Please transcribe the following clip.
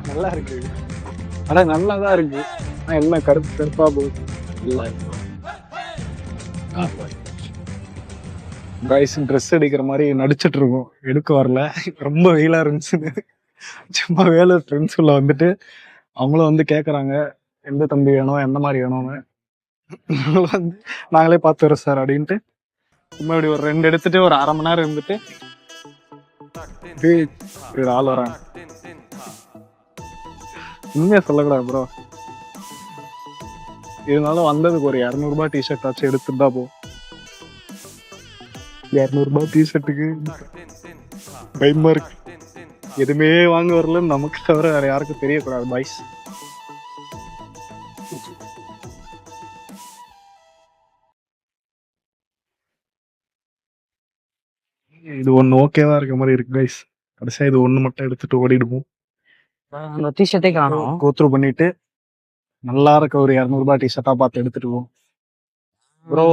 நல்லா இருக்கு. ஆனா நல்லாதான் இருக்கு. ஆனா என்ன கருப்பு கருப்பா போகுது. இல்ல கைஸ் ட்ரெஸ் எடுக்கிற மாதிரி நடிச்சிட்டு இருக்கோம். எடுக்க வரல, ரொம்ப வெயிலா இருந்துச்சுன்னு சும்மா வேலூர் ஃப்ரெண்ட்ஸ் உள்ள வந்துட்டு அவங்களும் வந்து கேக்குறாங்க எந்த தம்பி வேணும் எந்த மாதிரி வேணும்னு. நாங்களும் வந்து நாங்களே பார்த்து வரோம் சார் அப்படின்ட்டு சும்மா இப்படி ஒரு 2 எடுத்துட்டு ஒரு 1/2 மணி நேரம் இருந்துட்டு இப்படி ஒரு ஆள் வராங்க. உண்மையா சொல்லக்கூடாது ப்ரோ, இருந்தாலும் வந்ததுக்கு ஒரு 200 டிஷர்ட் ஆச்சு எடுத்துட்டு தான் போ. 200 டிஷர்ட்டுக்கு பயமா இருக்கு. எதுவுமே வாங்க வரலன்னு நமக்கு தவிர வேற யாருக்கும் தெரியக்கூடாது பாய்ஸ். இது ஒண்ணு ஓகேவா இருக்க மாதிரி இருக்கு கைஸ். கடைசியா இது ஒண்ணு மட்டும் எடுத்துட்டு ஓடிடுவோம். அந்த டிஷர்ட்டே காணோம். கோத்ரூ பண்ணிட்டு நல்லா இருக்க ஒரு 200 டிஷர்ட்டா பார்த்து எடுத்துட்டு போவோம் ப்ரோ.